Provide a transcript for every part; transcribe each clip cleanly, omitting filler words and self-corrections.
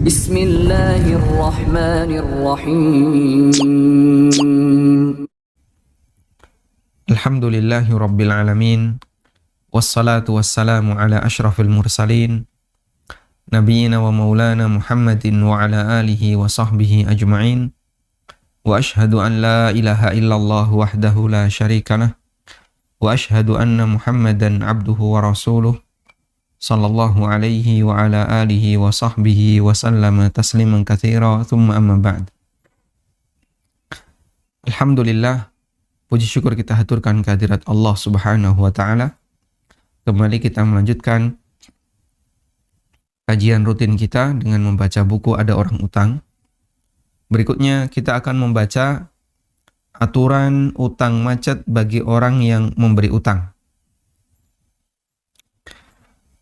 Bismillahirrahmanirrahim. Alhamdulillahi Rabbil Alamin. Wassalatu wassalamu ala ashrafil mursalin Nabiyyina wa maulana Muhammadin wa ala alihi wa sahbihi ajma'in. Wa ashhadu an la ilaha illallah wahdahu la syarikalah. Wa ashhadu anna Muhammadan abduhu wa rasuluh sallallahu alaihi wa ala alihi wa sahbihi wa sallama tasliman katsira. Thumma amma ba'd. Alhamdulillah, puji syukur kita haturkan kehadirat Allah Subhanahu wa taala. Kembali kita melanjutkan kajian rutin kita dengan membaca buku Ada Orang Utang. Berikutnya kita akan membaca aturan utang macet bagi orang yang memberi utang.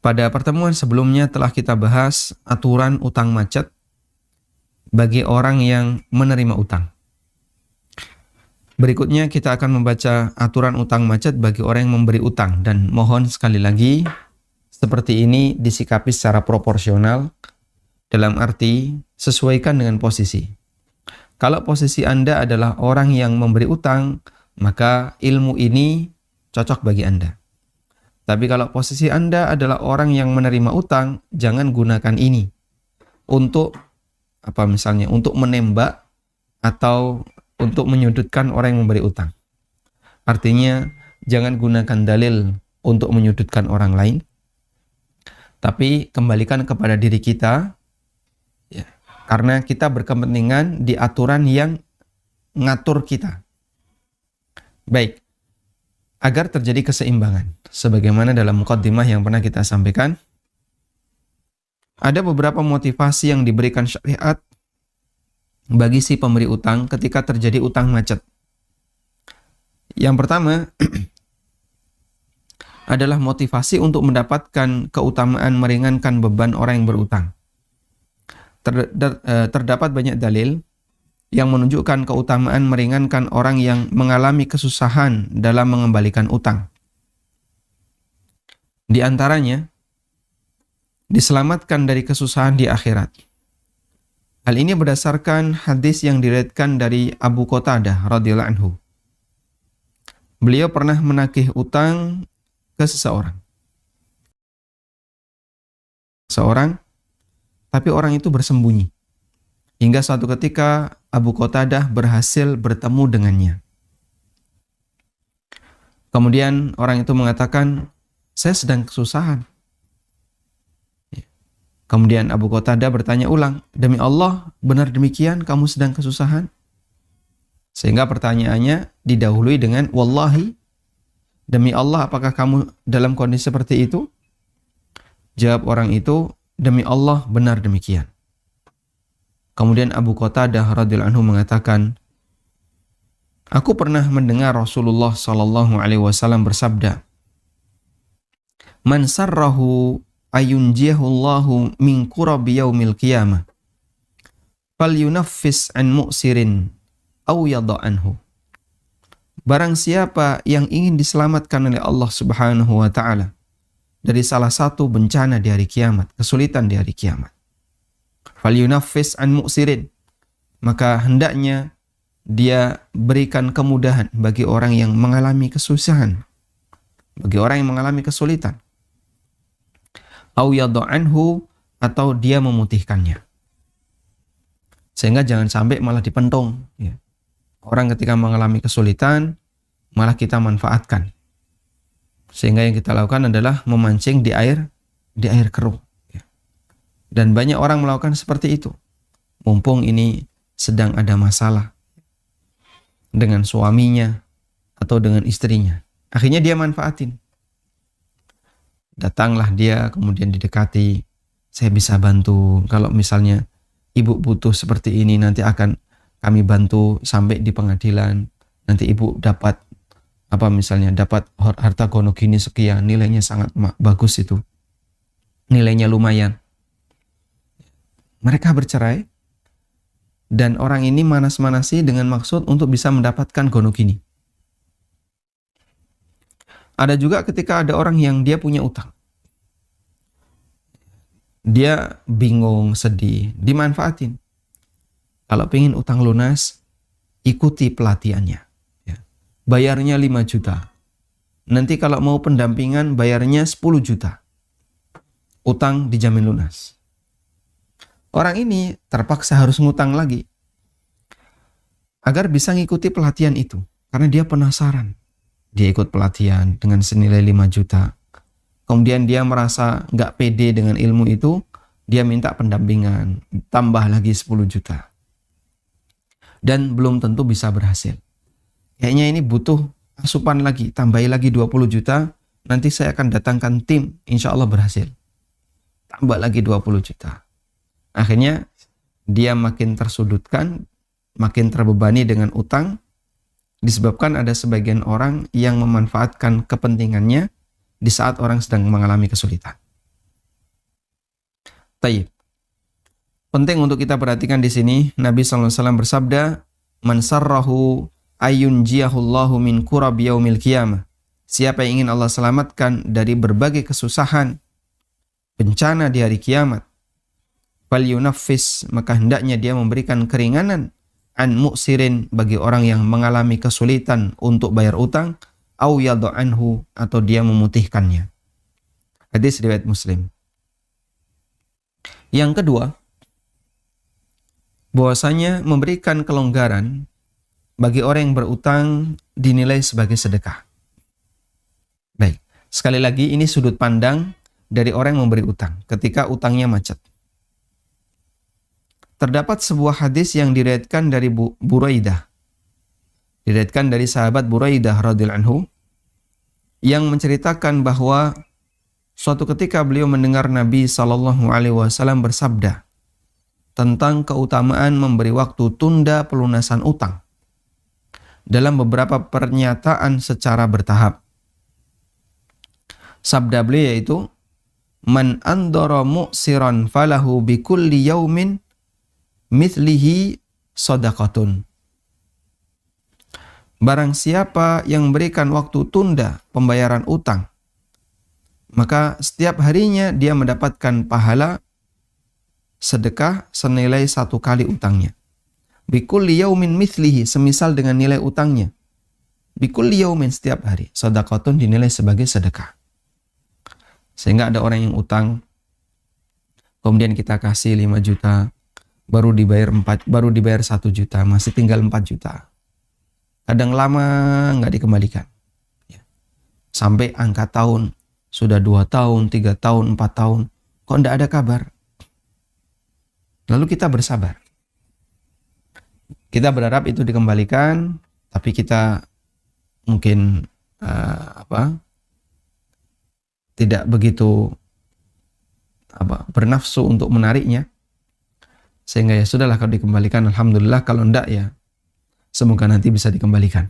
Pada pertemuan sebelumnya telah kita bahas aturan utang macet bagi orang yang menerima utang. Berikutnya kita akan membaca aturan utang macet bagi orang yang memberi utang, dan mohon sekali lagi seperti ini disikapi secara proporsional, dalam arti sesuaikan dengan posisi. Kalau posisi Anda adalah orang yang memberi utang, maka ilmu ini cocok bagi Anda. Tapi kalau posisi Anda adalah orang yang menerima utang, jangan gunakan ini untuk misalnya untuk menembak atau untuk menyudutkan orang yang memberi utang. Artinya jangan gunakan dalil untuk menyudutkan orang lain, tapi kembalikan kepada diri kita, ya, karena kita berkepentingan di aturan yang ngatur kita. Baik, agar terjadi keseimbangan. Sebagaimana dalam muqaddimah yang pernah kita sampaikan, ada beberapa motivasi yang diberikan syariat bagi si pemberi utang ketika terjadi utang macet. Yang pertama adalah motivasi untuk mendapatkan keutamaan meringankan beban orang yang berutang. Terdapat banyak dalil yang menunjukkan keutamaan meringankan orang yang mengalami kesusahan dalam mengembalikan utang. Di antaranya, diselamatkan dari kesusahan di akhirat. Hal ini berdasarkan hadis yang diriwayatkan dari Abu Qatadah radhiyallahu anhu. Beliau pernah menagih utang ke seseorang, tapi orang itu bersembunyi. Hingga suatu ketika Abu Qatadah berhasil bertemu dengannya. Kemudian orang itu mengatakan, "Saya sedang kesusahan." Kemudian Abu Qatadah bertanya ulang, "Demi Allah, benar demikian kamu sedang kesusahan?" Sehingga pertanyaannya didahului dengan, "Wallahi, demi Allah, apakah kamu dalam kondisi seperti itu?" Jawab orang itu, "Demi Allah, benar demikian." Kemudian Abu Qatadah radhiyallahu anhu mengatakan, "Aku pernah mendengar Rasulullah sallallahu alaihi wasallam bersabda, Man sarrahu ayunjihullahu min kurabi yaumil qiyamah falyunaffis an mu'sirin aw yada'anhu." Barang siapa yang ingin diselamatkan oleh Allah Subhanahu wa taala dari salah satu bencana di hari kiamat, kesulitan di hari kiamat, falyunaffis an mu'sirin, maka hendaknya dia berikan kemudahan bagi orang yang mengalami kesusahan, bagi orang yang mengalami kesulitan, au yada'anhu, atau dia memutihkannya. Sehingga jangan sampai malah dipentung, ya. Orang ketika mengalami kesulitan malah kita manfaatkan, sehingga yang kita lakukan adalah memancing di air keruh, ya. Dan banyak orang melakukan seperti itu. Mumpung ini sedang ada masalah dengan suaminya atau dengan istrinya, akhirnya dia manfaatin. Datanglah dia, kemudian didekati, "Saya bisa bantu, kalau misalnya ibu butuh seperti ini, nanti akan kami bantu sampai di pengadilan. Nanti ibu dapat dapat harta gono gini sekian, nilainya sangat bagus itu, nilainya lumayan." Mereka bercerai, dan orang ini manas-manasi dengan maksud untuk bisa mendapatkan gono gini. Ada juga ketika ada orang yang dia punya utang. dia bingung, sedih, dimanfaatin. Kalau pengen utang lunas, ikuti pelatihannya. Ya. Bayarnya 5 juta. Nanti kalau mau pendampingan, bayarnya 10 juta. Utang dijamin lunas. Orang ini terpaksa harus ngutang lagi agar bisa ngikuti pelatihan itu. Karena dia penasaran. Dia ikut pelatihan dengan senilai 5 juta. Kemudian dia merasa nggak pede dengan ilmu itu. Dia minta pendampingan. Tambah lagi 10 juta. Dan belum tentu bisa berhasil. Kayaknya ini butuh asupan lagi. Tambahi lagi 20 juta. Nanti saya akan datangkan tim. Insya Allah berhasil. Tambah lagi 20 juta. Akhirnya dia makin tersudutkan, makin terbebani dengan utang, disebabkan ada sebagian orang yang memanfaatkan kepentingannya di saat orang sedang mengalami kesulitan. Tayyib. Penting untuk kita perhatikan di sini, Nabi SAW bersabda, "Man sarrahu ayyunjiyahullahu min kurab yaumil qiyamah." Siapa yang ingin Allah selamatkan dari berbagai kesusahan, bencana di hari kiamat, fal yunaffis, maka hendaknya dia memberikan keringanan an mu'sirin, bagi orang yang mengalami kesulitan untuk bayar utang, au yad'anhu, atau dia memutihkannya. Hadis riwayat Muslim. Yang kedua, bahwasanya memberikan kelonggaran bagi orang yang berutang dinilai sebagai sedekah. Baik, sekali lagi ini sudut pandang dari orang yang memberi utang ketika utangnya macet. Terdapat sebuah hadis yang diriwayatkan dari Buraidah. Diriwayatkan dari sahabat Buraidah radhiyallahu anhu yang menceritakan bahwa suatu ketika beliau mendengar Nabi SAW bersabda tentang keutamaan memberi waktu tunda pelunasan utang dalam beberapa pernyataan secara bertahap. Sabda beliau yaitu, "Man andara mu'siran falahu bikulli yaumin mithlihi shadaqatun." Barang siapa yang memberikan waktu tunda pembayaran utang, maka setiap harinya dia mendapatkan pahala sedekah senilai 1 kali utangnya. Bikulli yaumin mithlihi, semisal dengan nilai utangnya. Bikulli yaumin, setiap hari. Shadaqatun dinilai sebagai sedekah. Sehingga ada orang yang utang, kemudian kita kasih 5 juta, baru dibayar 1 juta, masih tinggal 4 juta. Kadang lama nggak dikembalikan. Sampai angka tahun, sudah 2 tahun, 3 tahun, 4 tahun, kok nggak ada kabar. Lalu kita bersabar. Kita berharap itu dikembalikan, tapi kita mungkin tidak begitu bernafsu untuk menariknya. Sehingga ya sudahlah, kalau dikembalikan alhamdulillah, kalau enggak ya semoga nanti bisa dikembalikan.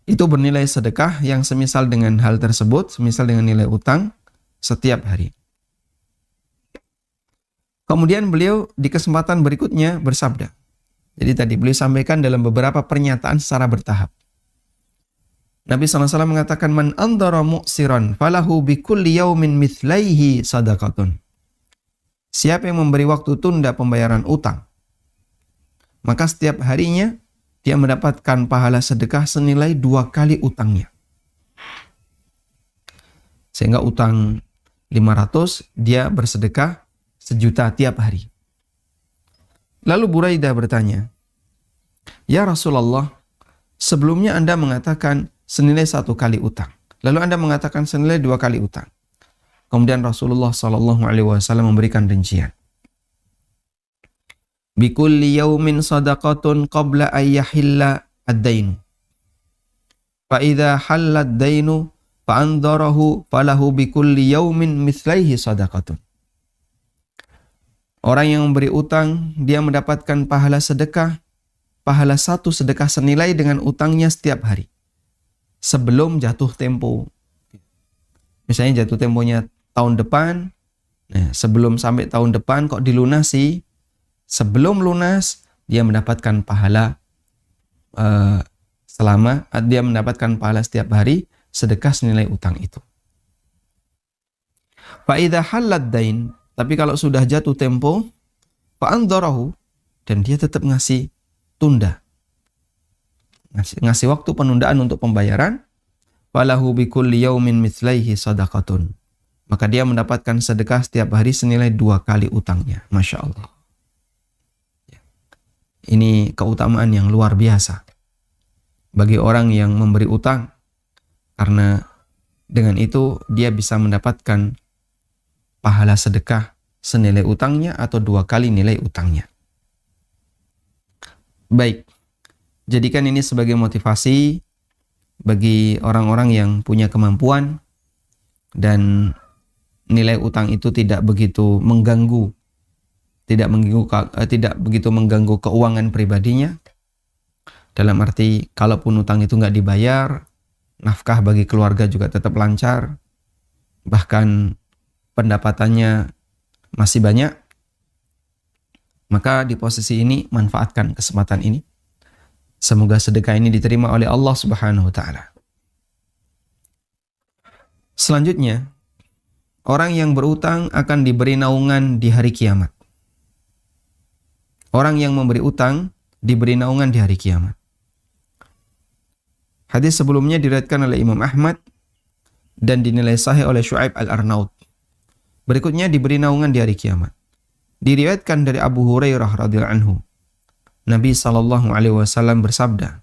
Itu bernilai sedekah yang semisal dengan hal tersebut, semisal dengan nilai utang setiap hari. Kemudian beliau di kesempatan berikutnya bersabda. Jadi tadi beliau sampaikan dalam beberapa pernyataan secara bertahap. Nabi SAW mengatakan, "Man andara mu'siran falahu bikulli yaumin mithlaihi sadaqatun." Siapa yang memberi waktu tunda pembayaran utang, maka setiap harinya dia mendapatkan pahala sedekah senilai 2 kali utangnya. Sehingga utang 500, dia bersedekah 1 juta tiap hari. Lalu Buraidah bertanya, "Ya Rasulullah, sebelumnya Anda mengatakan senilai 1 kali utang. Lalu Anda mengatakan senilai 2 kali utang." Kemudian Rasulullah SAW memberikan rincian. Bikulli yaumin sadaqatun qabla ayyahilla ad-dainu. Fa idza halla ad-dainu fa andarahu falahu bikulli yaumin mithlaihi sadaqatun. Orang yang memberi utang, dia mendapatkan pahala sedekah, pahala 1 sedekah senilai dengan utangnya setiap hari. Sebelum jatuh tempo. Misalnya jatuh temponya tahun depan, nah sebelum sampai tahun depan kok dilunasi, sebelum lunas dia mendapatkan pahala dia mendapatkan pahala setiap hari sedekah senilai utang itu. Fa idza halad dain, Tapi kalau sudah jatuh tempo, fa'andharahu, dan dia tetap ngasih tunda. Ngasih waktu penundaan untuk pembayaran, falahu bikulli yaumin mithlaihi sadaqatun. Maka dia mendapatkan sedekah setiap hari senilai 2 kali utangnya. Masya Allah. Ini keutamaan yang luar biasa bagi orang yang memberi utang, karena dengan itu dia bisa mendapatkan pahala sedekah senilai utangnya atau 2 kali nilai utangnya. Baik, jadikan ini sebagai motivasi bagi orang-orang yang punya kemampuan dan nilai utang itu tidak begitu mengganggu, tidak begitu mengganggu keuangan pribadinya. Dalam arti, kalaupun utang itu nggak dibayar, nafkah bagi keluarga juga tetap lancar, bahkan pendapatannya masih banyak. Maka di posisi ini, manfaatkan kesempatan ini. Semoga sedekah ini diterima oleh Allah Subhanahu wa Ta'ala. Selanjutnya, orang yang berutang akan diberi naungan di hari kiamat. Orang yang memberi utang diberi naungan di hari kiamat. Hadis sebelumnya diriwayatkan oleh Imam Ahmad dan dinilai sahih oleh Syu'aib Al-Arnaud. Berikutnya diberi naungan di hari kiamat. Diriwayatkan dari Abu Hurairah radhiyallahu anhu. Nabi SAW bersabda,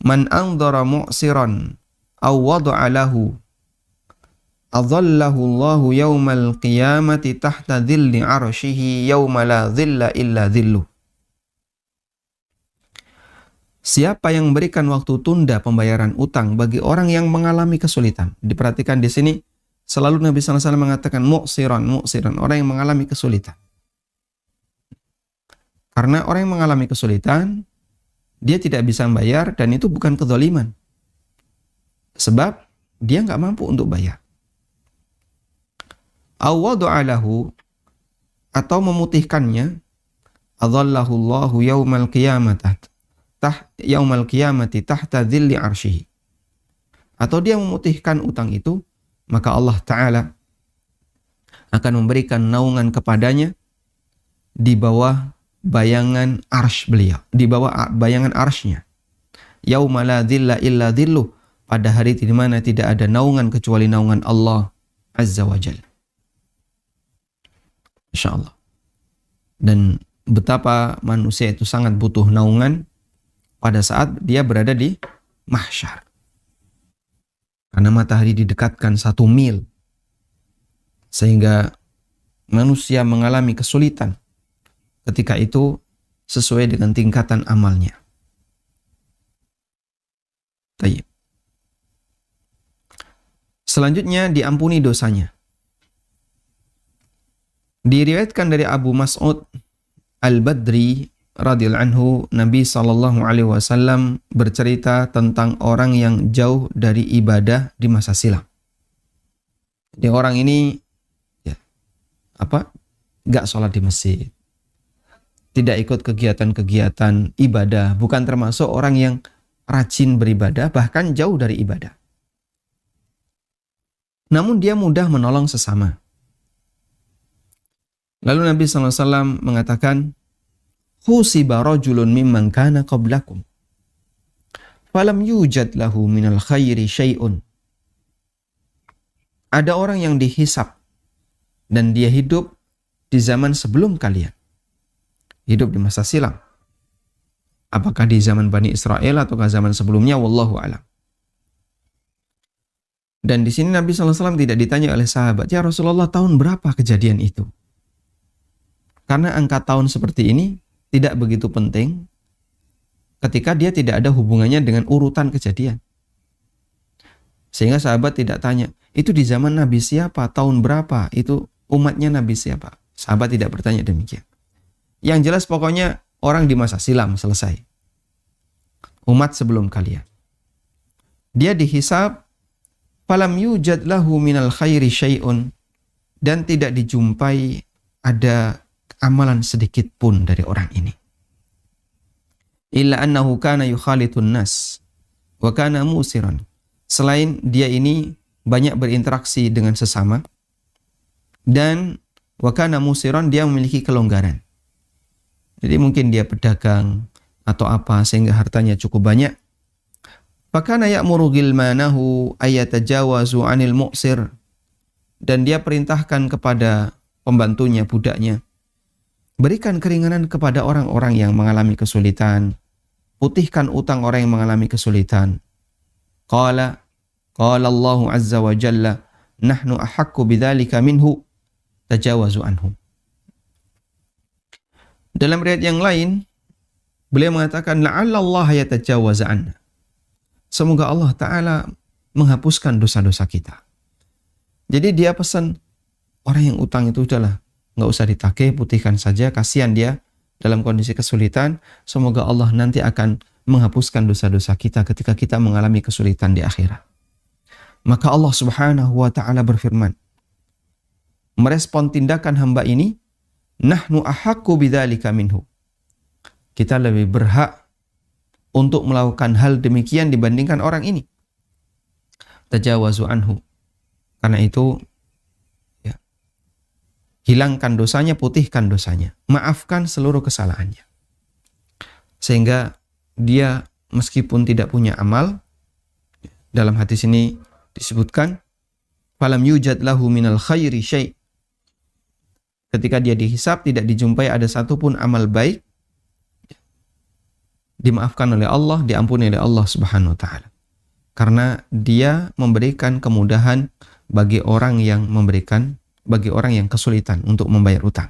"Man anzara mu'siran aw wada'a lahu adhallahu Allahu yawmal qiyamati tahta dhilli arsyihi yawma la dhilla illa dhilluh." Siapa yang memberikan waktu tunda pembayaran utang bagi orang yang mengalami kesulitan. Diperhatikan di sini selalu Nabi SAW mengatakan mu'siran, orang yang mengalami kesulitan. Karena orang yang mengalami kesulitan, dia tidak bisa membayar, dan itu bukan kezaliman. Sebab dia nggak mampu untuk bayar. Awadu'alahu, atau memutihkannya, adhallahu Allahu yaumal qiyamati tahta dhilli arsyihi. Atau dia memutihkan utang itu, maka Allah Ta'ala akan memberikan naungan kepadanya di bawah bayangan arsy beliau, di bawah bayangan arsy-Nya. Yauma la dhilla illa dhilluh, pada hari di mana tidak ada naungan kecuali naungan Allah Azza wa Jalla. Insyaallah. Dan betapa manusia itu sangat butuh naungan pada saat dia berada di mahsyar. Karena matahari didekatkan 1 mil, sehingga manusia mengalami kesulitan ketika itu sesuai dengan tingkatan amalnya. Tayyib. Selanjutnya diampuni dosanya. Diriwayatkan dari Abu Mas'ud Al-Badri radhiyallahu anhu, Nabi SAW bercerita tentang orang yang jauh dari ibadah di masa silam. Jadi orang ini gak sholat di masjid, tidak ikut kegiatan-kegiatan ibadah, bukan termasuk orang yang rajin beribadah, bahkan jauh dari ibadah. Namun dia mudah menolong sesama. Lalu Nabi SAW mengatakan, "Husiba rajulun mimman kana qablakum, falam yujad lahu minal khairi syai'un." Ada orang yang dihisap, dan dia hidup di zaman sebelum kalian. Hidup di masa silam. Apakah di zaman Bani Israel ataukah zaman sebelumnya, wallahu a'lam. Dan di sini Nabi SAW tidak ditanya oleh sahabat, "Ya Rasulullah, tahun berapa kejadian itu?" Karena angka tahun seperti ini tidak begitu penting ketika dia tidak ada hubungannya dengan urutan kejadian. Sehingga sahabat tidak tanya, "Itu di zaman Nabi siapa? Tahun berapa? Itu umatnya Nabi siapa?" Sahabat tidak bertanya demikian. Yang jelas pokoknya orang di masa silam, selesai. Umat sebelum kalian. Dia dihisab, falam yujad lahu minal khairi syai'un, dan tidak dijumpai ada amalan sedikit pun dari orang ini. Illa annahu kana yukhalitun nas wa kana musiran. Selain dia ini banyak berinteraksi dengan sesama dan wa kana musiran, dia memiliki kelonggaran. Jadi mungkin dia pedagang atau apa sehingga hartanya cukup banyak. Fakana ya'muru gilmanahu ayatajawazu 'anil mu'sir, dan dia perintahkan kepada pembantunya, budaknya, berikan keringanan kepada orang-orang yang mengalami kesulitan, putihkan utang orang yang mengalami kesulitan. Qala Allahu azza wa jalla, nahnu ahaqqu bidzalika minhu, tajawazu anhum. Dalam riwayat yang lain, beliau mengatakan, la'alla Allah yatajawaza anna. Semoga Allah Ta'ala menghapuskan dosa-dosa kita. Jadi dia pesan, orang yang utang itu udahlah, nggak usah ditagih, putihkan saja, kasihan dia dalam kondisi kesulitan. Semoga Allah nanti akan menghapuskan dosa-dosa kita ketika kita mengalami kesulitan di akhirat. Maka Allah Subhanahu wa Ta'ala berfirman, merespon tindakan hamba ini, nahnu ahaqqu bidzalika minhu. Kita lebih berhak untuk melakukan hal demikian dibandingkan orang ini. Tajawazu anhu. Karena itu, ya, hilangkan dosanya, putihkan dosanya, maafkan seluruh kesalahannya. Sehingga dia meskipun tidak punya amal, dalam hadis ini disebutkan, falam yujad lahu minal khairi syai'. Ketika dia dihisab, tidak dijumpai ada satupun amal baik, dimaafkan oleh Allah, diampuni oleh Allah Subhanahu wa Ta'ala. Karena dia memberikan kemudahan bagi orang yang kesulitan untuk membayar utang.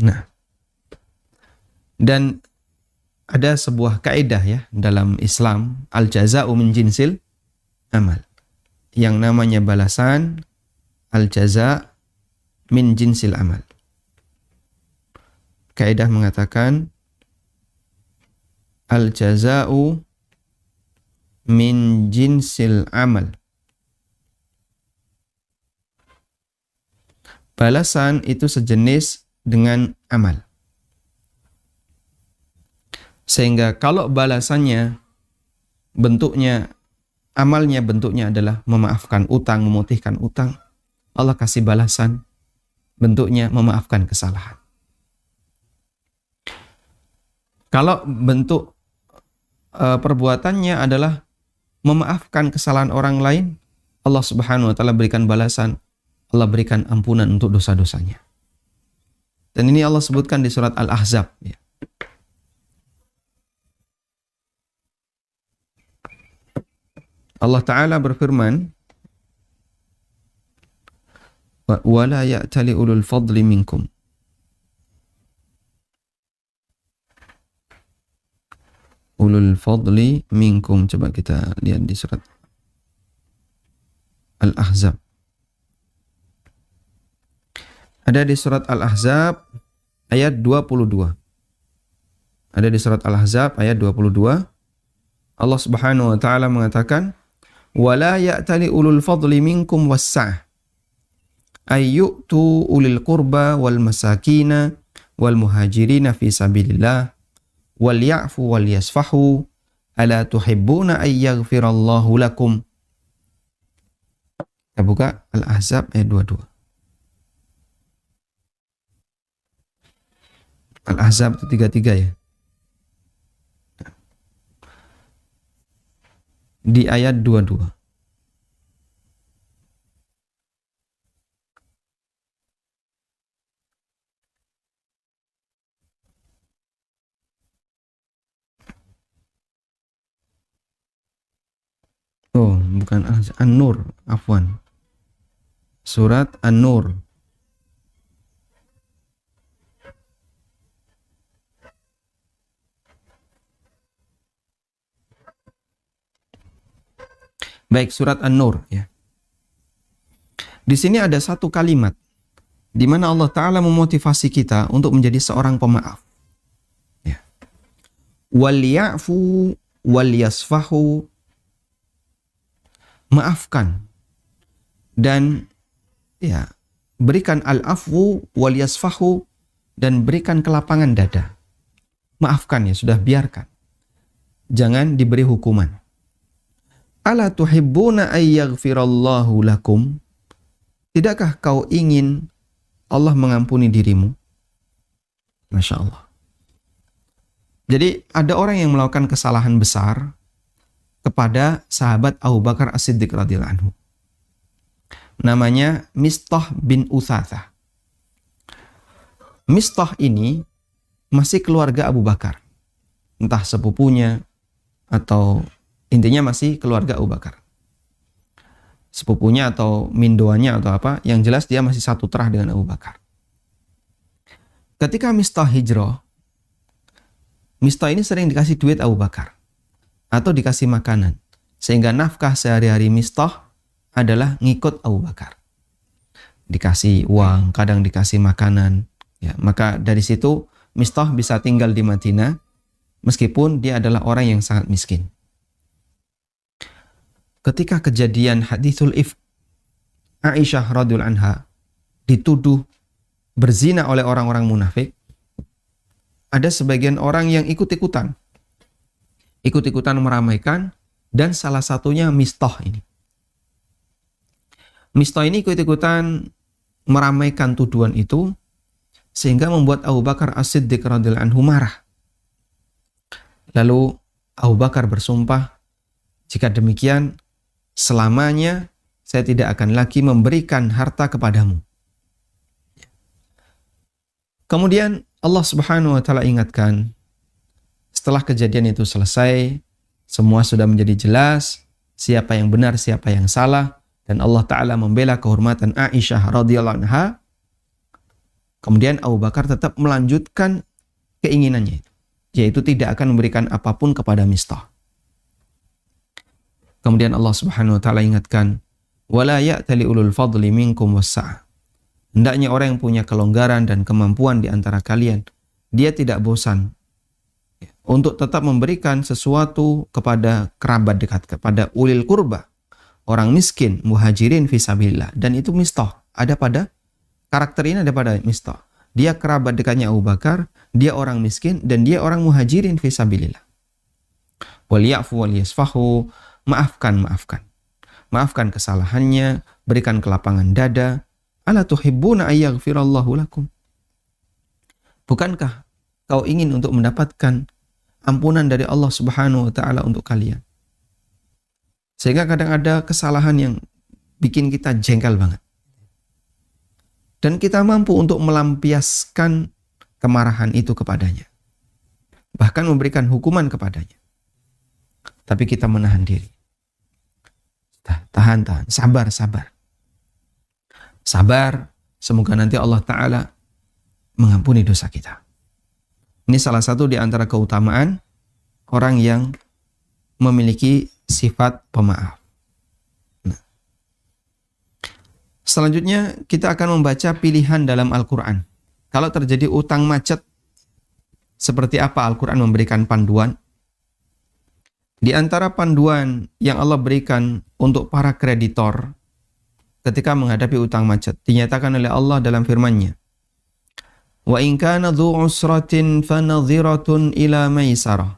Nah, dan ada sebuah kaidah ya dalam Islam, al-jaza'u min jinsil amal. Yang namanya balasan, al-jaza' min jinsil amal. Kaidah mengatakan al-jaza'u min jinsil amal. Balasan itu sejenis dengan amal. Sehingga kalau balasannya bentuknya, amalnya bentuknya adalah memaafkan utang, memutihkan utang, Allah kasih balasan bentuknya memaafkan kesalahan. Kalau bentuk perbuatannya adalah memaafkan kesalahan orang lain, Allah Subhanahu wa Ta'ala berikan balasan, Allah berikan ampunan untuk dosa-dosanya. Dan ini Allah sebutkan di surat Al-Ahzab ya. Allah Ta'ala berfirman, وَلَا يَأْتَلِ أُولُو الْفَضْلِ مِنْكُمْ. Ulul fadli minkum. Coba kita lihat di surat Al-Ahzab. Ada di surat Al-Ahzab ayat 22. Ada di surat Al-Ahzab ayat 22. Allah Subhanahu wa Ta'ala mengatakan, وَلَا يَأْتَلِ أُولُو الْفَضْلِ مِنْكُمْ وَالسَّعَةِ أَيُّؤْتُوا أُولِي الْقُرْبَى وَالْمَسَاكِينَ وَالْمُهَاجِرِينَ فِي سَبِيلِ اللَّهِ وَلْيَعْفُوا وَلْيَصْفَحُوا أَلَا تُحِبُّونَ أَن يَغْفِرَ اللَّهُ لَكُمْ. Kita buka Al-Ahzab ayat 22. Al-Ahzab itu 33 ya. Di ayat 22. Oh, bukan An-Nur, afwan. Surat An-Nur. Baik, surat An-Nur ya. Di sini ada satu kalimat di mana Allah Ta'ala memotivasi kita untuk menjadi seorang pemaaf. Ya. Wal-ya'fu wal-yasfahu. Maafkan dan ya, berikan al-afwu wal yasfahu, dan berikan kelapangan dada. Maafkan ya, sudah, biarkan. Jangan diberi hukuman. Ala tuhibbuna ay yaghfirallahu lakum. Tidakkah kau ingin Allah mengampuni dirimu? Masya Allah. Jadi ada orang yang melakukan kesalahan besar kepada sahabat Abu Bakar As-Siddiq radhiyallahu anhu. Namanya Mistah bin Utsatsah. Mistah ini masih keluarga Abu Bakar. Entah sepupunya atau intinya masih keluarga Abu Bakar. Sepupunya atau mindoannya atau apa, yang jelas dia masih satu terah dengan Abu Bakar. Ketika Mistah hijrah, Mistah ini sering dikasih duit Abu Bakar atau dikasih makanan, sehingga nafkah sehari-hari Mistah adalah ngikut Abu Bakar. Dikasih uang, kadang dikasih makanan. Ya, maka dari situ Mistah bisa tinggal di Madinah meskipun dia adalah orang yang sangat miskin. Ketika kejadian hadithul ifk, Aisyah radhiyallahu anha dituduh berzina oleh orang-orang munafik, ada sebagian orang yang ikut-ikutan meramaikan, dan salah satunya Mistah ini. Mistah ini ikut-ikutan meramaikan tuduhan itu, sehingga membuat Abu Bakar As-Siddiq radhiyallahu anhu marah. Lalu Abu Bakar bersumpah, jika demikian, selamanya saya tidak akan lagi memberikan harta kepadamu. Kemudian Allah Subhanahu wa taala ingatkan, setelah kejadian itu selesai, semua sudah menjadi jelas siapa yang benar, siapa yang salah, dan Allah taala membela kehormatan Aisyah radhiyallahu anha. Kemudian Abu Bakar tetap melanjutkan keinginannya itu, yaitu tidak akan memberikan apapun kepada Mistah. Kemudian Allah Subhanahu wa taala ingatkan, wala ya'tali ulul fadli minkum wassa'ah. Hendaknya orang yang punya kelonggaran dan kemampuan di antara kalian, dia tidak bosan untuk tetap memberikan sesuatu kepada kerabat dekat, kepada ulil kurba, orang miskin, muhajirin fisabilillah. Dan itu Mistah, ada pada karakter ini, ada pada Mistah. Dia kerabat dekatnya Abu Bakar, dia orang miskin, dan dia orang muhajirin fisabilillah. Wal ya'fu wal yasfahu. Maafkan kesalahannya, berikan kelapangan dada. Ala tuhibbuna ayyaghfirallahu lakum. Bukankah kau ingin untuk mendapatkan ampunan dari Allah Subhanahu wa taala untuk kalian? Sehingga kadang ada kesalahan yang bikin kita jengkel banget. Dan kita mampu untuk melampiaskan kemarahan itu kepadanya. Bahkan memberikan hukuman kepadanya. Tapi kita menahan diri. Tahan, sabar. Sabar, semoga nanti Allah Ta'ala mengampuni dosa kita. Ini salah satu di antara keutamaan orang yang memiliki sifat pemaaf. Nah, selanjutnya kita akan membaca pilihan dalam Al-Quran. Kalau terjadi utang macet, seperti apa Al-Quran memberikan panduan? Di antara panduan yang Allah berikan untuk para kreditor ketika menghadapi utang macet, dinyatakan oleh Allah dalam firman-Nya, wa in kana dzu usratin fanadhiratun ila maisarah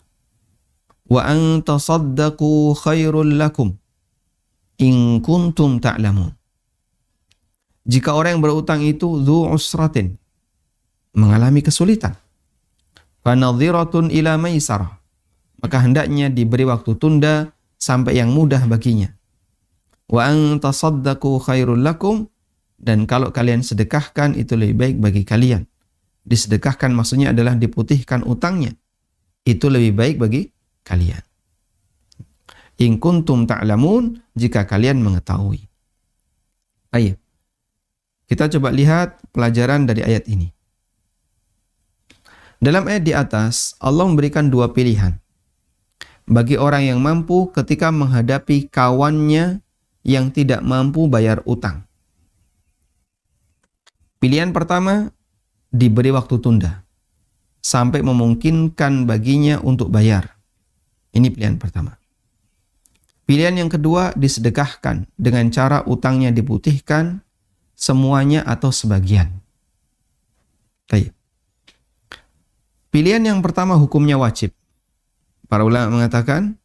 wa an tasaddaqu khairul lakum in kuntum ta'lamun. Jika orang yang berutang itu dzu usratin, mengalami kesulitan, fanadhiratun ila maisarah, maka hendaknya diberi waktu tunda sampai yang mudah baginya. Wa an tasaddaqu khairul lakum, dan kalau kalian sedekahkan itu lebih baik bagi kalian. Disedekahkan maksudnya adalah diputihkan utangnya. Itu lebih baik bagi kalian. In kuntum ta'lamun, jika kalian mengetahui. Ayo, kita coba lihat pelajaran dari ayat ini. Dalam ayat di atas, Allah memberikan dua pilihan bagi orang yang mampu ketika menghadapi kawannya yang tidak mampu bayar utang. Pilihan pertama, diberi waktu tunda sampai memungkinkan baginya untuk bayar. Ini pilihan pertama. Pilihan yang kedua, disedekahkan dengan cara utangnya diputihkan semuanya atau sebagian. Baik. Pilihan yang pertama hukumnya wajib. Para ulama mengatakan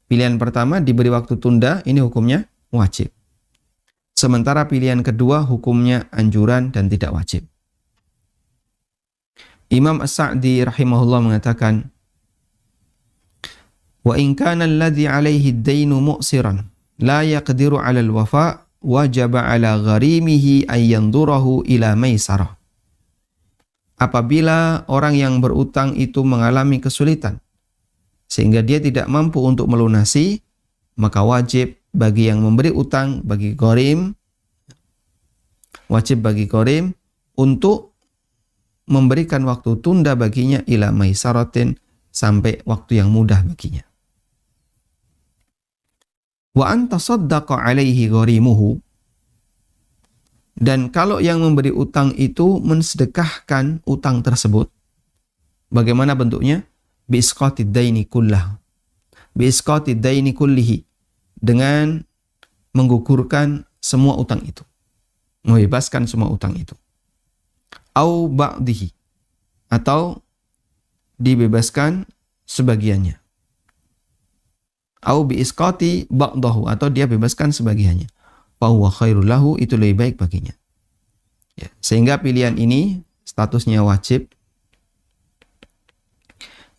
pilihan pertama diberi waktu tunda, ini hukumnya wajib. Sementara pilihan kedua hukumnya anjuran dan tidak wajib. Imam As-Sa'di rahimahullah mengatakan, "Wa in kana alladhi 'alaihi ad-dainu mu'siran la yaqdiru 'ala al-wafa' wajaba 'ala gharimihi an yandurahu ila maisarah." Apabila orang yang berutang itu mengalami kesulitan sehingga dia tidak mampu untuk melunasi, maka wajib bagi yang memberi utang, bagi gharim, wajib bagi gharim untuk memberikan waktu tunda baginya ila maisaratin, sampai waktu yang mudah baginya. Wa anta saddaqa alaihi gharimuhu, dan kalau yang memberi utang itu mensedekahkan utang tersebut, bagaimana bentuknya? Bi isqatid daini kullah, bi isqatid daini kullihi, dengan menggugurkan semua utang itu, membebaskan semua utang itu. Au ba'dihi, atau dibebaskan sebagiannya. Au bi isqati ba'dahu, atau dia bebaskan sebagiannya. Fa huwa khairul lahu, itu lebih baik baginya. Ya, sehingga pilihan ini statusnya wajib,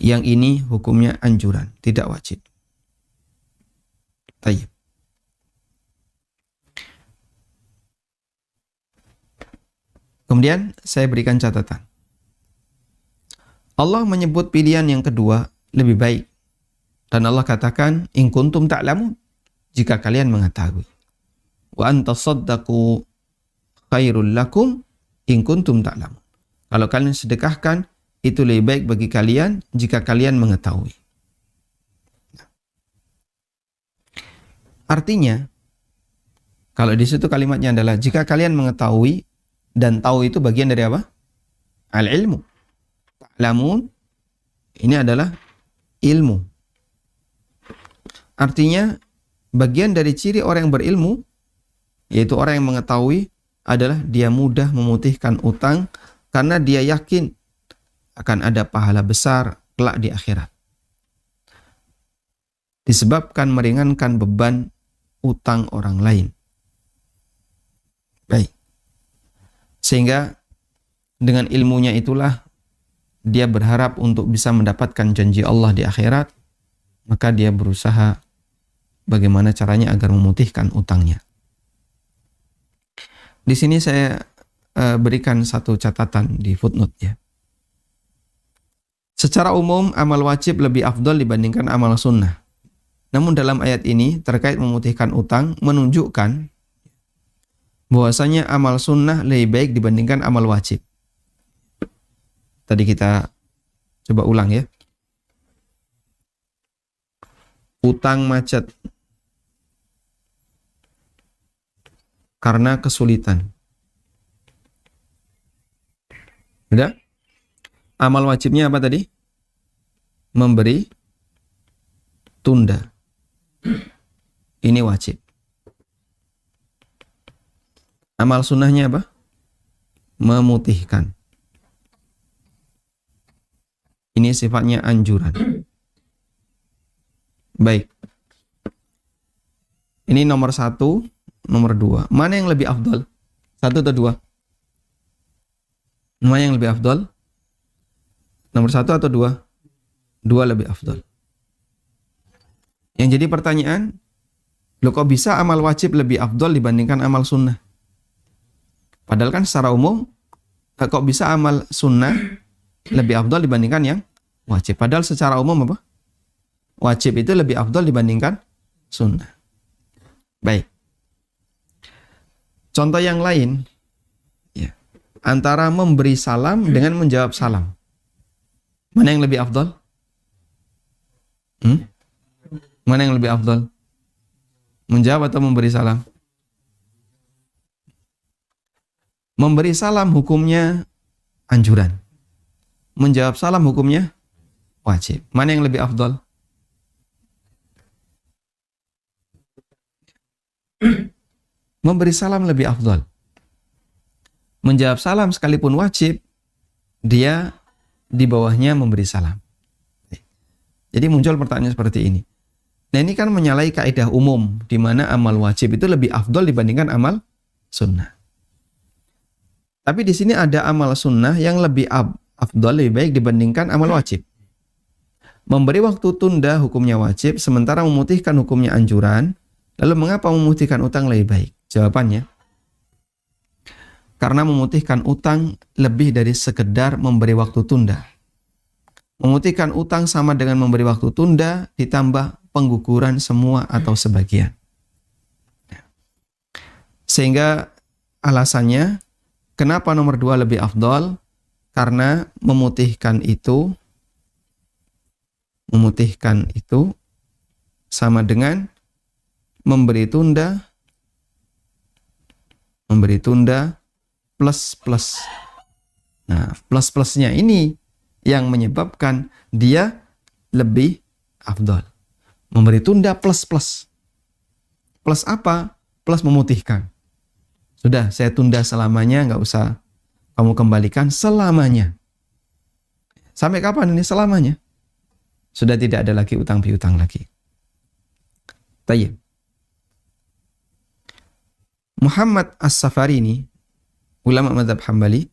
yang ini hukumnya anjuran, tidak wajib. Tayyib. Kemudian saya berikan catatan. Allah menyebut pilihan yang kedua lebih baik. Dan Allah katakan, in kuntum ta'lamun, jika kalian mengetahui. Wa antasaddaqu khairul lakum in kuntum ta'lamun. Kalau kalian sedekahkan, itu lebih baik bagi kalian jika kalian mengetahui. Artinya, kalau di situ kalimatnya adalah jika kalian mengetahui, dan tahu itu bagian dari apa? Al-ilmu. Ta'lamun, ini adalah ilmu. Artinya, bagian dari ciri orang yang berilmu, yaitu orang yang mengetahui, adalah dia mudah memutihkan utang karena dia yakin akan ada pahala besar kelak di akhirat. Disebabkan meringankan beban utang orang lain. Baik. Sehingga dengan ilmunya itulah dia berharap untuk bisa mendapatkan janji Allah di akhirat, maka dia berusaha bagaimana caranya agar memutihkan utangnya. Di sini saya berikan satu catatan di footnote ya. Secara umum, amal wajib lebih afdal dibandingkan amal sunnah. Namun dalam ayat ini, terkait memutihkan utang, menunjukkan bahwasanya amal sunnah lebih baik dibandingkan amal wajib. Tadi kita coba ulang ya. Utang macet karena kesulitan. Udah? Amal wajibnya apa tadi? Memberi tunda. Ini wajib. Amal sunnahnya apa? Memutihkan. Ini sifatnya anjuran. Baik. Ini nomor 1, nomor 2. Mana yang lebih afdal? 1 atau 2? Mana yang lebih afdal? Nomor 1 atau 2? 2 lebih afdal. Yang jadi pertanyaan, loh kok bisa amal wajib lebih afdal dibandingkan amal sunnah? Padahal kan secara umum, kok bisa amal sunnah lebih afdal dibandingkan yang wajib? Padahal secara umum apa? Wajib itu lebih afdal dibandingkan sunnah. Baik. Contoh yang lain, ya, antara memberi salam dengan menjawab salam. Mana yang lebih afdal? Mana yang lebih afdal? Menjawab atau memberi salam? Memberi salam hukumnya anjuran. Menjawab salam hukumnya wajib. Mana yang lebih afdal? Memberi salam lebih afdal. Menjawab salam sekalipun wajib, dia di bawahnya memberi salam. Jadi muncul pertanyaan seperti ini. Nah ini kan menyalahi kaidah umum di mana amal wajib itu lebih afdol dibandingkan amal sunnah. Tapi di sini ada amal sunnah yang lebih afdol, lebih baik dibandingkan amal wajib. Memberi waktu tunda hukumnya wajib, sementara memutihkan hukumnya anjuran. Lalu mengapa memutihkan utang lebih baik? Jawabannya, karena memutihkan utang lebih dari sekedar memberi waktu tunda. Memutihkan utang sama dengan memberi waktu tunda ditambah pengguguran semua atau sebagian. Sehingga alasannya, kenapa nomor 2 lebih afdol? Karena memutihkan itu sama dengan memberi tunda plus. Nah, plus-plusnya ini yang menyebabkan dia lebih afdol. Memberi tunda plus. Plus apa? Plus memutihkan. Sudah, saya tunda selamanya, nggak usah kamu kembalikan selamanya. Sampai kapan ini selamanya? Sudah tidak ada lagi utang piutang lagi. Tayyib. Muhammad As-Safarini, ulama mazhab Hambali,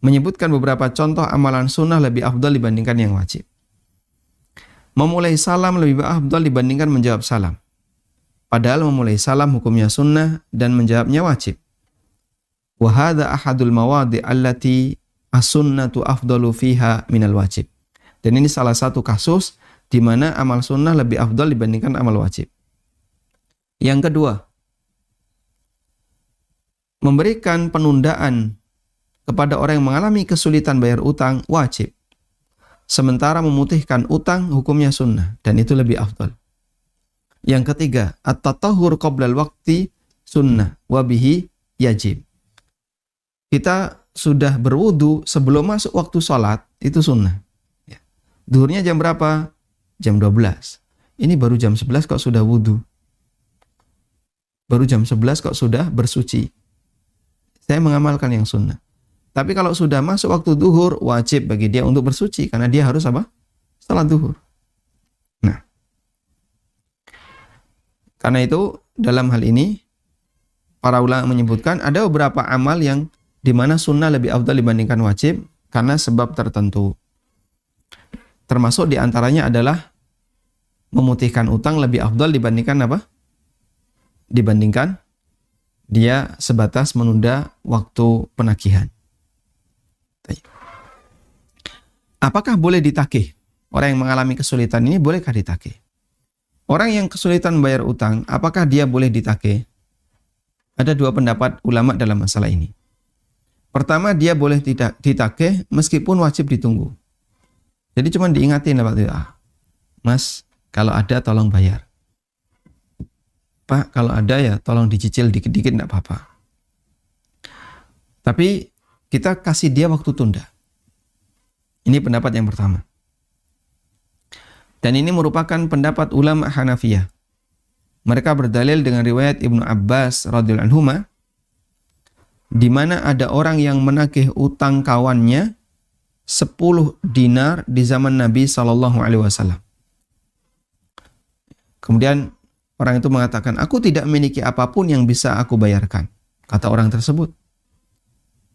menyebutkan beberapa contoh amalan sunnah lebih afdal dibandingkan yang wajib. Memulai salam lebih afdal dibandingkan menjawab salam. Padahal memulai salam hukumnya sunnah dan menjawabnya wajib. Wa hadza ahadul mawadi' allati as-sunnatu afdalu fiha minal wajib. Dan ini salah satu kasus di mana amal sunnah lebih afdal dibandingkan amal wajib. Yang kedua, memberikan penundaan kepada orang yang mengalami kesulitan bayar utang wajib. Sementara memutihkan utang hukumnya sunnah dan itu lebih afdal. Yang ketiga, at-tatahhur qoblal waqti sunnah wa bihi yajib. Kita sudah berwudu sebelum masuk waktu sholat, itu sunnah. Duhurnya jam berapa? Jam 12. Ini baru jam 11 kok sudah wudu. Baru jam 11 kok sudah bersuci. Saya mengamalkan yang sunnah. Tapi kalau sudah masuk waktu duhur, wajib bagi dia untuk bersuci. Karena dia harus apa? Salat duhur. Nah. Karena itu, dalam hal ini, para ulama menyebutkan ada beberapa amal yang di mana sunnah lebih afdal dibandingkan wajib karena sebab tertentu. Termasuk diantaranya adalah memutihkan utang lebih afdal dibandingkan apa? Dibandingkan dia sebatas menunda waktu penagihan. Apakah boleh ditagih? Orang yang mengalami kesulitan ini bolehkah ditagih? Orang yang kesulitan membayar utang, apakah dia boleh ditagih? Ada dua pendapat ulama dalam masalah ini. Pertama, dia boleh tidak ditagih meskipun wajib ditunggu. Jadi cuma diingatin waktu itu, Mas, kalau ada tolong bayar. Pak, kalau ada ya tolong dicicil dikit-dikit enggak apa-apa. Tapi kita kasih dia waktu tunda. Ini pendapat yang pertama. Dan ini merupakan pendapat ulama Hanafiyah. Mereka berdalil dengan riwayat Ibnu Abbas radhiyallahu anhuma, di mana ada orang yang menagih utang kawannya 10 dinar di zaman Nabi SAW. Kemudian orang itu mengatakan, aku tidak memiliki apapun yang bisa aku bayarkan. Kata orang tersebut.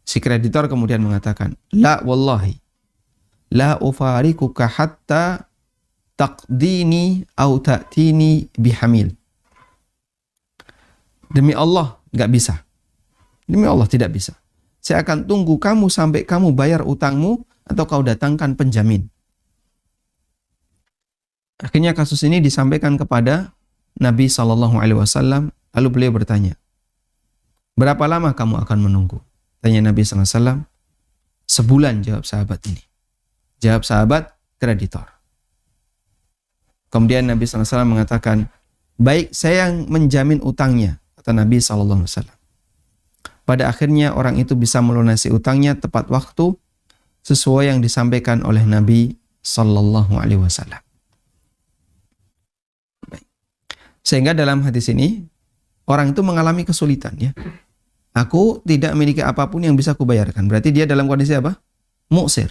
Si kreditor kemudian mengatakan, la wallahi, la ufarikuka hatta taqdini au ta'tini bihamil. Demi Allah, nggak bisa. Demi Allah tidak bisa. Saya akan tunggu kamu sampai kamu bayar utangmu atau kau datangkan penjamin. Akhirnya kasus ini disampaikan kepada Nabi SAW, lalu beliau bertanya, berapa lama kamu akan menunggu? Tanya Nabi SAW, sebulan, jawab sahabat ini. Jawab sahabat kreditor. Kemudian Nabi SAW mengatakan, baik, saya yang menjamin utangnya, kata Nabi SAW. Pada akhirnya orang itu bisa melunasi utangnya tepat waktu sesuai yang disampaikan oleh Nabi SAW. Sehingga dalam hadis ini orang itu mengalami kesulitan ya. Aku tidak memiliki apapun yang bisa kubayarkan. Berarti dia dalam kondisi apa? Mu'sir.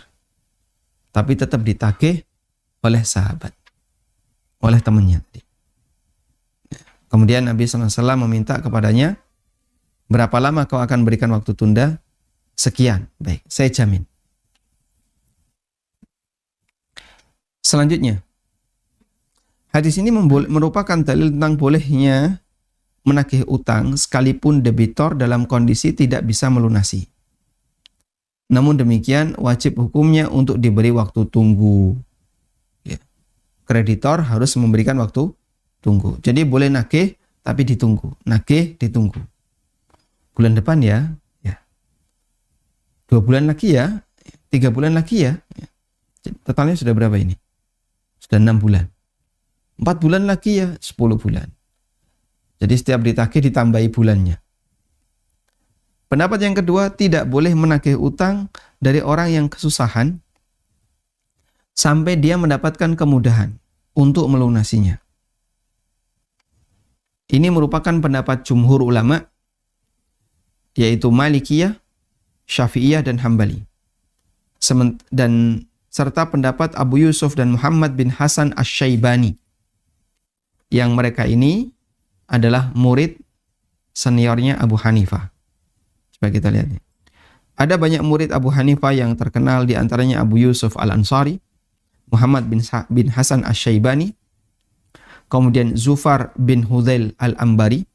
Tapi tetap ditagih oleh sahabat, oleh temannya tadi. Kemudian Nabi SAW meminta kepadanya, berapa lama kau akan berikan waktu tunda? Sekian. Baik, saya jamin. Selanjutnya, hadis ini merupakan dalil tentang bolehnya menagih utang sekalipun debitor dalam kondisi tidak bisa melunasi. Namun demikian, wajib hukumnya untuk diberi waktu tunggu. Ya. Kreditor harus memberikan waktu tunggu. Jadi boleh nagih, tapi ditunggu. Nagih, ditunggu. Bulan depan ya. 2 bulan lagi ya. 3 bulan lagi ya. Totalnya sudah berapa ini? Sudah 6 bulan. 4 bulan lagi ya, 10 bulan. Jadi setiap ditagih ditambahi bulannya. Pendapat yang kedua, tidak boleh menagih utang dari orang yang kesusahan sampai dia mendapatkan kemudahan untuk melunasinya. Ini merupakan pendapat jumhur ulama, yaitu Malikiyah, Syafi'iyah, dan Hambali. Serta pendapat Abu Yusuf dan Muhammad bin Hasan Asy-Syaibani. Yang mereka ini adalah murid seniornya Abu Hanifah. Coba kita lihat. Ada banyak murid Abu Hanifah yang terkenal, di antaranya Abu Yusuf Al-Ansari, Muhammad bin Hasan Asy-Syaibani, kemudian Zufar bin Hudzail Al-Ambari,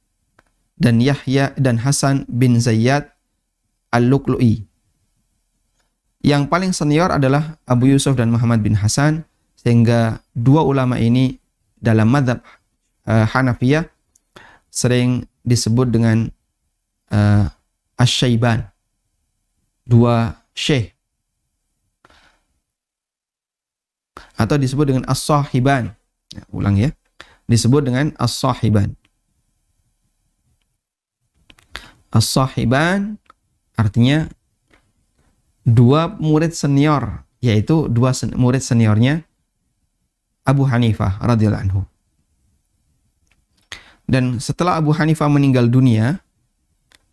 dan Yahya dan Hasan bin Zayyad Al-Lu'lu'i. Yang paling senior adalah Abu Yusuf dan Muhammad bin Hasan, sehingga dua ulama ini dalam mazhab Hanafiyah sering disebut dengan Asy-Syaiban, dua syekh, atau disebut dengan As-Sahiban. Ulang ya, disebut dengan As-Sahiban. As-Sahiban artinya dua murid senior, yaitu dua murid seniornya Abu Hanifah radhiyallahu anhu. Dan setelah Abu Hanifah meninggal dunia,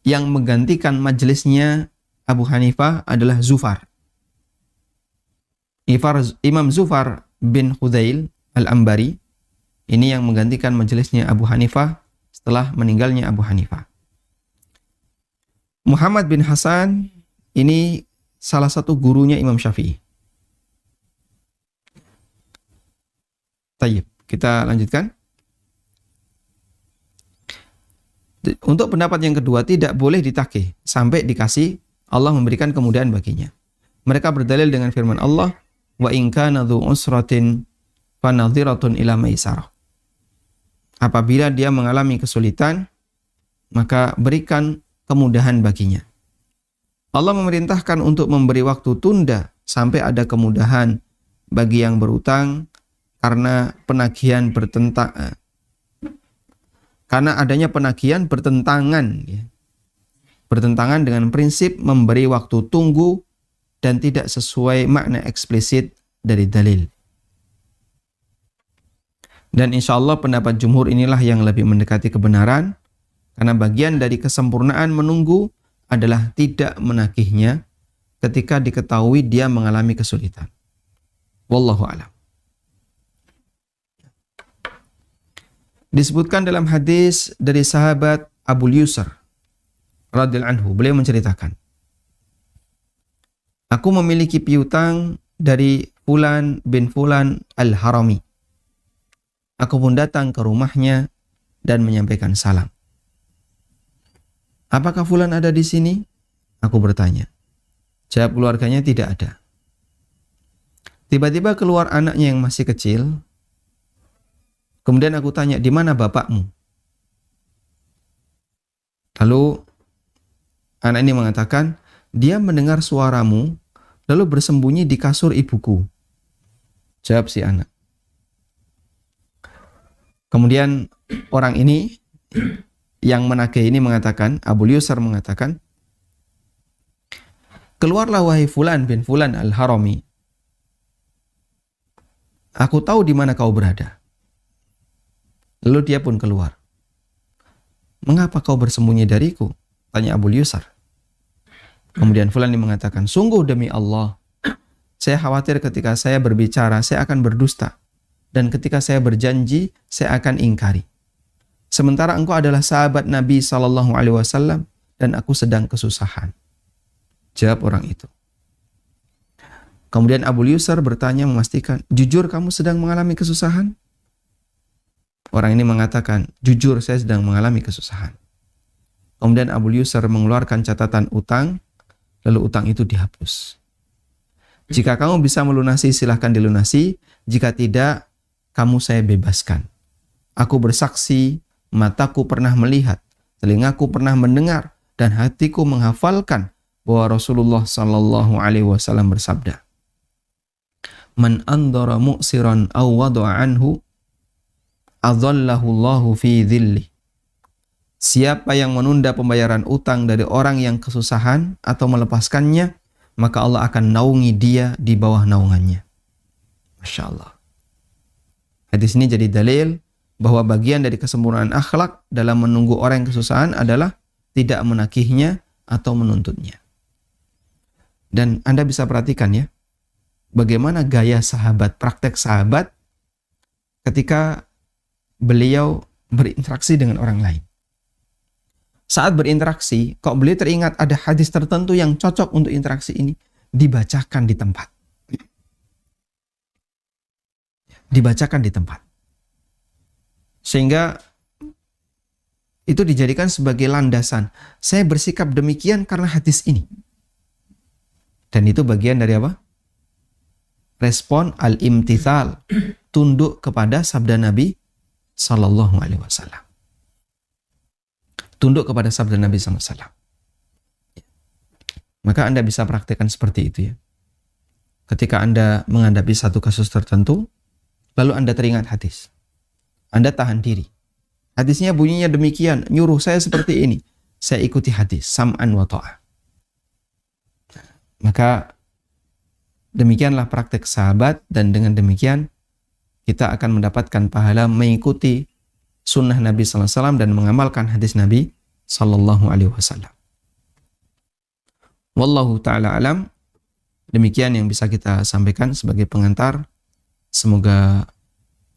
yang menggantikan majelisnya Abu Hanifah adalah Zufar. Imam Zufar bin Hudzail Al-Ambari ini yang menggantikan majelisnya Abu Hanifah setelah meninggalnya Abu Hanifah. Muhammad bin Hasan ini salah satu gurunya Imam Syafi'i. Tayyib, kita lanjutkan. Untuk pendapat yang kedua, tidak boleh ditagih sampai dikasih Allah memberikan kemudahan baginya. Mereka berdalil dengan firman Allah, wa in kana dzu usratin fanadhiratun ila maisarah. Apabila dia mengalami kesulitan, maka berikan kemudahan baginya. Allah memerintahkan untuk memberi waktu tunda sampai ada kemudahan bagi yang berutang karena penagihan karena adanya penagihan bertentangan dengan prinsip memberi waktu tunggu dan tidak sesuai makna eksplisit dari dalil. Dan insya Allah pendapat jumhur inilah yang lebih mendekati kebenaran, karena bagian dari kesempurnaan menunggu adalah tidak menagihnya ketika diketahui dia mengalami kesulitan. Wallahu a'lam. Disebutkan dalam hadis dari sahabat Abu Yusr radhiyallahu anhu, beliau menceritakan, aku memiliki piutang dari Fulan bin Fulan Al-Harami. Aku pun datang ke rumahnya dan menyampaikan salam. Apakah Fulan ada di sini? Aku bertanya. Jawab keluarganya, tidak ada. Tiba-tiba keluar anaknya yang masih kecil. Kemudian aku tanya, di mana bapakmu? Lalu anak ini mengatakan, dia mendengar suaramu lalu bersembunyi di kasur ibuku. Jawab si anak. Kemudian orang ini yang menagih ini mengatakan, Abu Yusr mengatakan, keluarlah wahai Fulan bin Fulan Al-Harami. Aku tahu di mana kau berada. Lalu dia pun keluar. Mengapa kau bersembunyi dariku? Tanya Abu Yusr. Kemudian Fulan ini mengatakan, sungguh demi Allah, saya khawatir ketika saya berbicara, saya akan berdusta. Dan ketika saya berjanji, saya akan ingkari. sementara engkau adalah sahabat Nabi Sallallahu Alaihi Wasallam dan aku sedang kesusahan. Jawab orang itu. Kemudian Abu Yusar bertanya memastikan, jujur kamu sedang mengalami kesusahan? Orang ini mengatakan, jujur saya sedang mengalami kesusahan. Kemudian Abu Yusar mengeluarkan catatan utang, lalu utang itu dihapus. Jika kamu bisa melunasi, silahkan dilunasi. Jika tidak, kamu saya bebaskan. Aku bersaksi, mataku pernah melihat, telingaku pernah mendengar, dan hatiku menghafalkan bahwa Rasulullah Sallallahu Alaihi Wasallam bersabda, Man andara mu'siran aw wada'a anhu adhallahu Allahu fi dhilli. Siapa yang menunda pembayaran utang dari orang yang kesusahan atau melepaskannya, maka Allah akan naungi dia di bawah naungannya. Masya Allah. Hadis ini jadi dalil bahwa bagian dari kesempurnaan akhlak dalam menunggu orang yang kesusahan adalah tidak menagihnya atau menuntutnya. Dan Anda bisa perhatikan ya, bagaimana gaya sahabat, praktek sahabat ketika beliau berinteraksi dengan orang lain. Saat berinteraksi, kok beliau teringat ada hadis tertentu yang cocok untuk interaksi ini, dibacakan di tempat. Dibacakan di tempat. Sehingga itu dijadikan sebagai landasan. Saya bersikap demikian karena hadis ini. Dan itu bagian dari apa? Respon al-imtithal, tunduk kepada sabda Nabi Sallallahu Alaihi Wasallam. Tunduk kepada sabda Nabi Sallallahu Alaihi Wasallam. Maka Anda bisa praktekkan seperti itu ya. Ketika Anda menghadapi satu kasus tertentu, lalu Anda teringat hadis, Anda tahan diri. Hadisnya bunyinya demikian, nyuruh saya seperti ini. Saya ikuti hadis, sam'an wa ta'ah. Maka demikianlah praktek sahabat, dan dengan demikian kita akan mendapatkan pahala mengikuti sunnah Nabi Sallallahu Alaihi Wasallam dan mengamalkan hadis Nabi Sallallahu Alaihi Wasallam. Wallahu ta'ala alam. Demikian yang bisa kita sampaikan sebagai pengantar. Semoga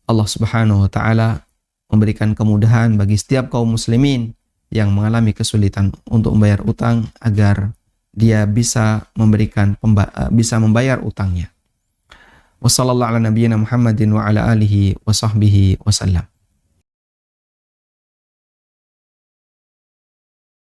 Allah Subhanahu wa ta'ala memberikan kemudahan bagi setiap kaum muslimin yang mengalami kesulitan untuk membayar utang agar dia bisa bisa membayar utangnya. Wassallallahu ala nabiyyina Muhammadin wa ala alihi wa sahbihi wasallam.